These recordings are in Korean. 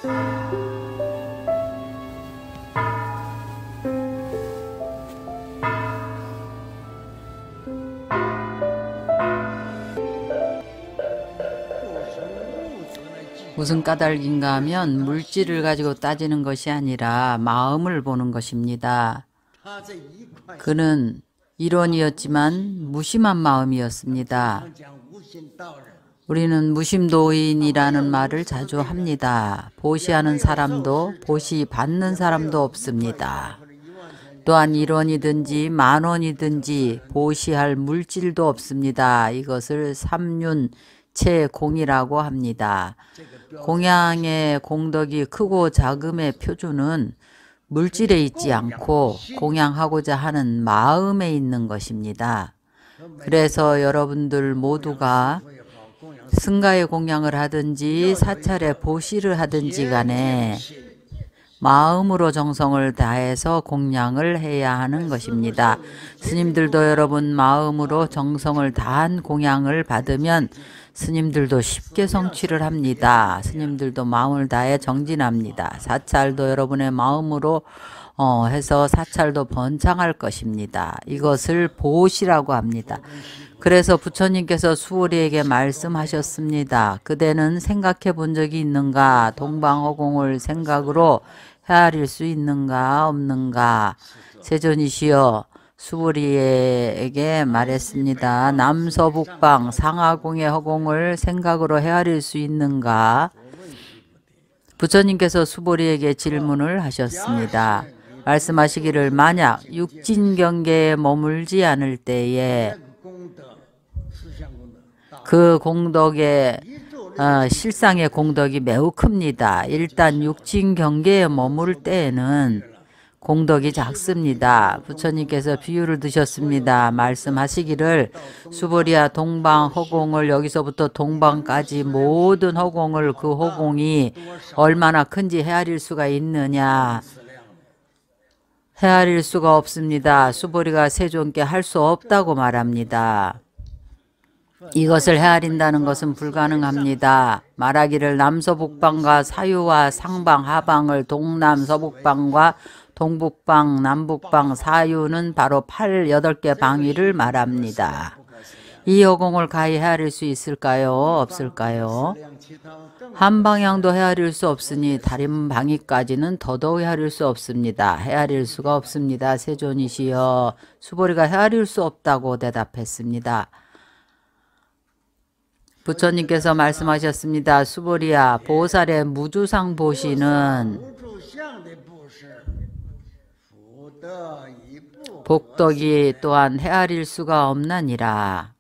무슨 까닭인가 하면 물질을 가지고 따지는 것이 아니라 마음을 보는 것입니다. 그는 일원이었지만 무심한 마음이었습니다. 우리는 무심도인이라는 말을 자주 합니다. 보시하는 사람도 보시 받는 사람도 없습니다. 또한 1원이든지 10,000원이든지 보시할 물질도 없습니다. 이것을 삼윤체공이라고 합니다. 공양의 공덕이 크고 작음의 표준은 물질에 있지 않고 공양하고자 하는 마음에 있는 것입니다. 그래서 여러분들 모두가 승가의 공양을 하든지 사찰의 보시를 하든지 간에 마음으로 정성을 다해서 공양을 해야 하는 것입니다. 스님들도 여러분 마음으로 정성을 다한 공양을 받으면 스님들도 쉽게 성취를 합니다. 스님들도 마음을 다해 정진합니다. 사찰도 여러분의 마음으로 해서 사찰도 번창할 것입니다. 이것을 보시라고 합니다. 그래서 부처님께서 수오리에게 말씀하셨습니다. 그대는 생각해 본 적이 있는가? 동방허공을 생각으로 헤아릴 수 있는가 없는가? 세존이시여 수보리에게 말했습니다. 남서북방 상하공의 허공을 생각으로 헤아릴 수 있는가? 부처님께서 수보리에게 질문을 하셨습니다. 말씀하시기를 만약 육진경계에 머물지 않을 때에 그 공덕의 실상의 공덕이 매우 큽니다. 일단 육진경계에 머물 때에는 공덕이 작습니다. 부처님께서 비유를 드셨습니다. 말씀하시기를 수보리야 동방 허공을 여기서부터 동방까지 모든 허공을 그 허공이 얼마나 큰지 헤아릴 수가 있느냐. 헤아릴 수가 없습니다. 수보리가 세존께 할 수 없다고 말합니다. 이것을 헤아린다는 것은 불가능합니다. 말하기를 남서북방과 사유와 상방, 하방을 동남서북방과 동북방, 남북방, 사유는 바로 8개 방위를 말합니다. 이 허공을 가히 헤아릴 수 있을까요? 없을까요? 한 방향도 헤아릴 수 없으니 다른 방위까지는 더더욱 헤아릴 수 없습니다. 헤아릴 수가 없습니다. 세존이시여 수보리가 헤아릴 수 없다고 대답했습니다. 부처님께서 말씀하셨습니다. 수보리야 보살의 무주상 보시는 복덕이 또한 헤아릴 수가 없나니라.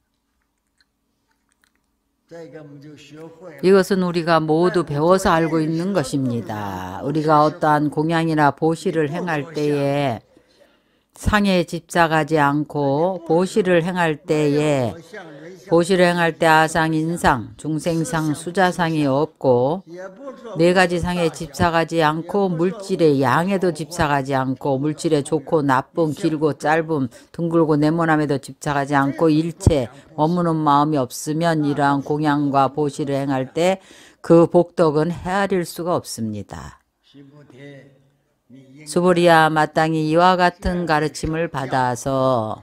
이것은 우리가 모두 배워서 알고 있는 것입니다. 우리가 어떠한 공양이나 보시를 행할 때에 상에 집착하지 않고 보시를 행할 때에 보시를 행할 때 아상, 인상, 중생상, 수자상이 없고 4가지 상에 집착하지 않고 물질의 양에도 집착하지 않고 물질의 좋고 나쁨, 길고 짧음, 둥글고 네모남에도 집착하지 않고 일체 머무는 마음이 없으면 이러한 공양과 보시를 행할 때 그 복덕은 헤아릴 수가 없습니다. 수보리야 마땅히 이와 같은 가르침을 받아서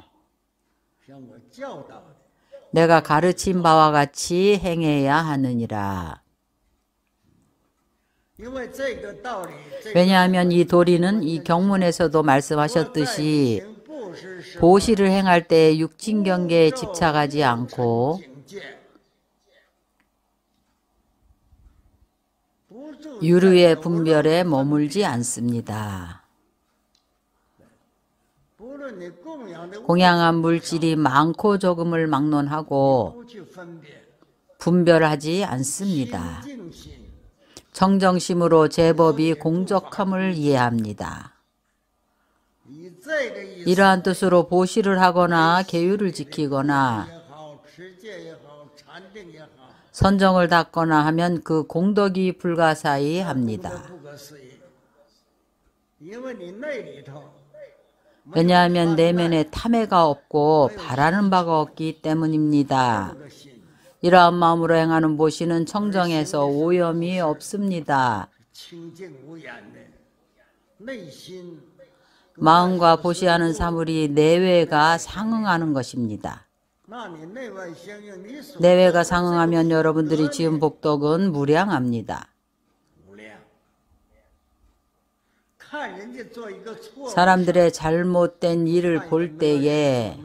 내가 가르친 바와 같이 행해야 하느니라. 왜냐하면 이 도리는 이 경문에서도 말씀하셨듯이 보시를 행할 때 육진경계에 집착하지 않고 유류의 분별에 머물지 않습니다. 공양한 물질이 많고 적음을 막론하고 분별하지 않습니다. 정정심으로 제법이 공적함을 이해합니다. 이러한 뜻으로 보시를 하거나 계율을 지키거나 선정을 닦거나 하면 그 공덕이 불가사의 합니다. 왜냐하면 내면에 탐해가 없고 바라는 바가 없기 때문입니다. 이러한 마음으로 행하는 보시는 청정해서 오염이 없습니다. 마음과 보시하는 사물이 내외가 상응하는 것입니다. 내외가 상응하면 여러분들이 지은 복덕은 무량합니다. 사람들의 잘못된 일을 볼 때에,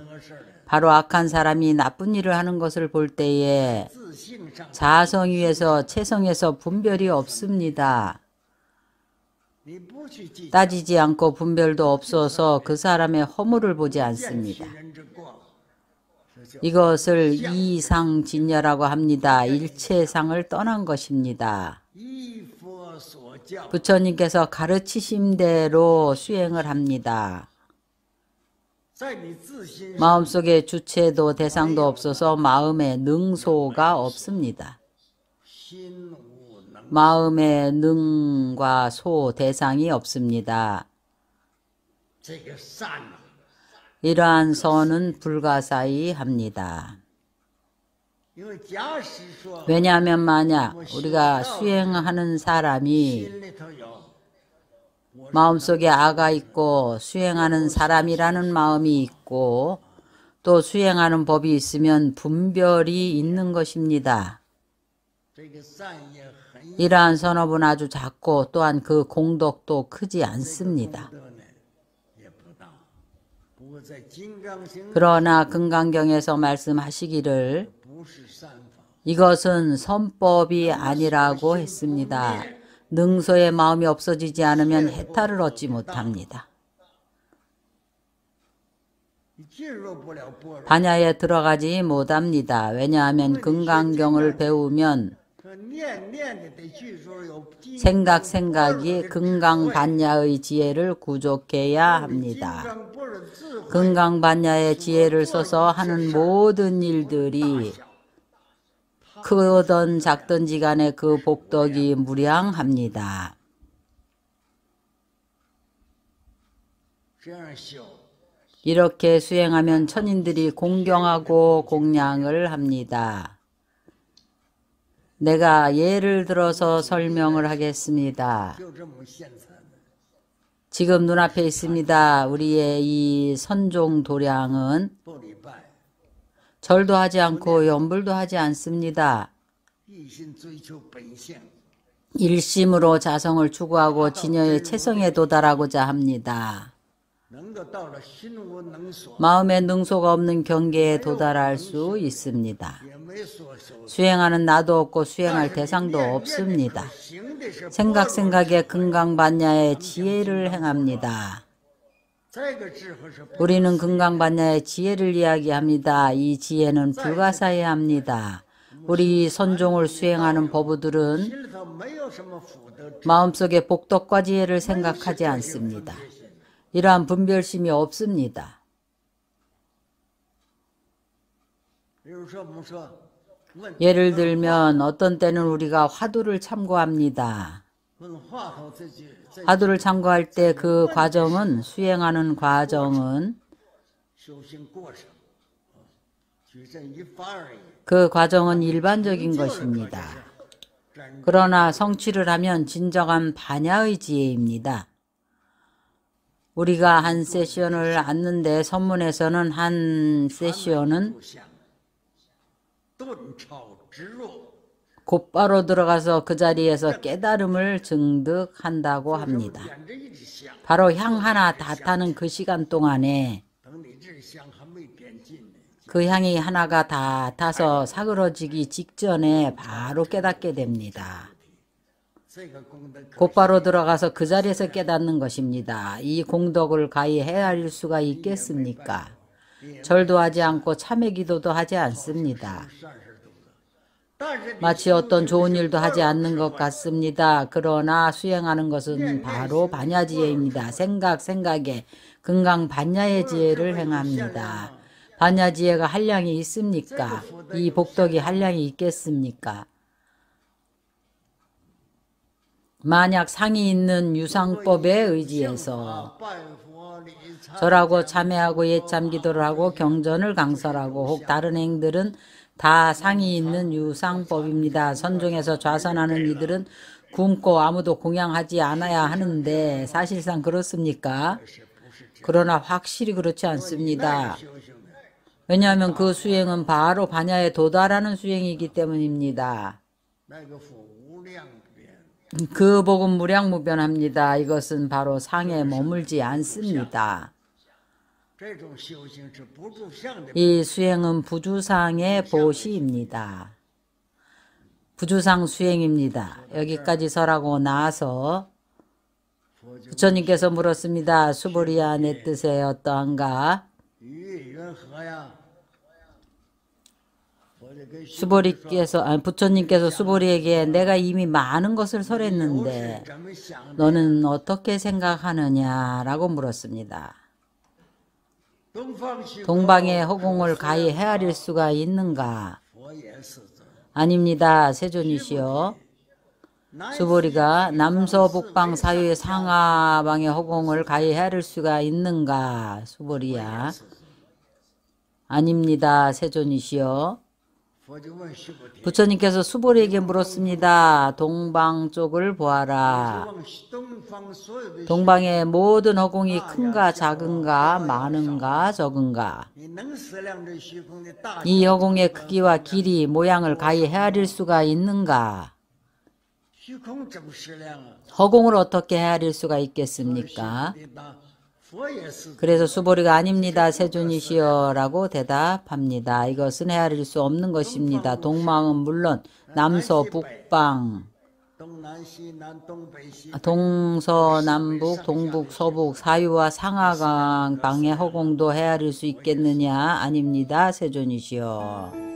바로 악한 사람이 나쁜 일을 하는 것을 볼 때에 자성 위에서 체성에서 분별이 없습니다. 따지지 않고 분별도 없어서 그 사람의 허물을 보지 않습니다. 이것을 이상진여라고 합니다. 일체상을 떠난 것입니다. 부처님께서 가르치신 대로 수행을 합니다. 마음속에 주체도 대상도 없어서 마음에 능소가 없습니다. 마음에 능과 소 대상이 없습니다. 이러한 선은 불가사의 합니다. 왜냐하면 만약 우리가 수행하는 사람이 마음속에 아가 있고 수행하는 사람이라는 마음이 있고 또 수행하는 법이 있으면 분별이 있는 것입니다. 이러한 선업은 아주 작고 또한 그 공덕도 크지 않습니다. 그러나 금강경에서 말씀하시기를 이것은 선법이 아니라고 했습니다. 능소의 마음이 없어지지 않으면 해탈을 얻지 못합니다. 반야에 들어가지 못합니다. 왜냐하면 금강경을 배우면 생각이 금강반야의 지혜를 구족해야 합니다. 금강반야의 지혜를 써서 하는 모든 일들이 크든 작든지 간에 그 복덕이 무량합니다. 이렇게 수행하면 천인들이 공경하고 공양을 합니다. 내가 예를 들어서 설명을 하겠습니다. 지금 눈앞에 있습니다. 우리의 이 선종 도량은 절도 하지 않고 염불도 하지 않습니다. 일심으로 자성을 추구하고 진여의 체성에 도달하고자 합니다. 마음의 능소가 없는 경계에 도달할 수 있습니다. 수행하는 나도 없고 수행할 대상도 없습니다. 생각에 금강반야의 지혜를 행합니다. 우리는 금강반야의 지혜를 이야기합니다. 이 지혜는 불가사의합니다. 우리 선종을 수행하는 법우들은 마음속에 복덕과 지혜를 생각하지 않습니다. 이러한 분별심이 없습니다. 예를 들면 어떤 때는 우리가 화두를 참고합니다. 화두를 참고할 때 그 과정은 수행하는 과정은 일반적인 것입니다. 그러나 성취를 하면 진정한 반야의 지혜입니다. 우리가 한 세션을 앉는데 선문에서는 한 세션은 곧바로 들어가서 그 자리에서 깨달음을 증득한다고 합니다. 바로 향 하나 다 타는 그 시간 동안에 그 향이 하나가 다 타서 사그러지기 직전에 바로 깨닫게 됩니다. 곧바로 들어가서 그 자리에서 깨닫는 것입니다. 이 공덕을 가히 헤아릴 수가 있겠습니까? 절도 하지 않고 참회 기도도 하지 않습니다. 마치 어떤 좋은 일도 하지 않는 것 같습니다. 그러나 수행하는 것은 바로 반야지혜입니다. 생각에 금강반야의 지혜를 행합니다. 반야지혜가 한량이 있습니까? 이 복덕이 한량이 있겠습니까? 만약 상이 있는 유상법에 의지해서 절하고 참회하고 예참 기도를 하고 경전을 강설하고 혹 다른 행들은 다 상이 있는 유상법입니다. 선종에서 좌선하는 이들은 굶고 아무도 공양하지 않아야 하는데 사실상 그렇습니까? 그러나 확실히 그렇지 않습니다. 왜냐하면 그 수행은 바로 반야에 도달하는 수행이기 때문입니다. 그 복은 무량무변합니다. 이것은 바로 상에 머물지 않습니다. 이 수행은 부주상의 보시입니다. 부주상 수행입니다. 여기까지 설하고 나서 부처님께서 물었습니다. 수보리야, 내 뜻에 어떠한가? 부처님께서 수보리에게 내가 이미 많은 것을 설했는데 너는 어떻게 생각하느냐라고 물었습니다. 동방의 허공을 가히 헤아릴 수가 있는가? 아닙니다. 세존이시여. 수보리가 남서북방 사유의 상하방의 허공을 가히 헤아릴 수가 있는가? 수보리야. 아닙니다. 세존이시여. 부처님께서 수보리에게 물었습니다. 동방 쪽을 보아라. 동방의 모든 허공이 큰가 작은가 많은가 적은가. 이 허공의 크기와 길이 모양을 가히 헤아릴 수가 있는가. 허공을 어떻게 헤아릴 수가 있겠습니까? 그래서 수보리가 아닙니다. 세존이시여 라고 대답합니다. 이것은 헤아릴 수 없는 것입니다. 동방은 물론 남서 북방 동서남북 동북 서북 사유와 상하방의 허공도 헤아릴 수 있겠느냐? 아닙니다. 세존이시여.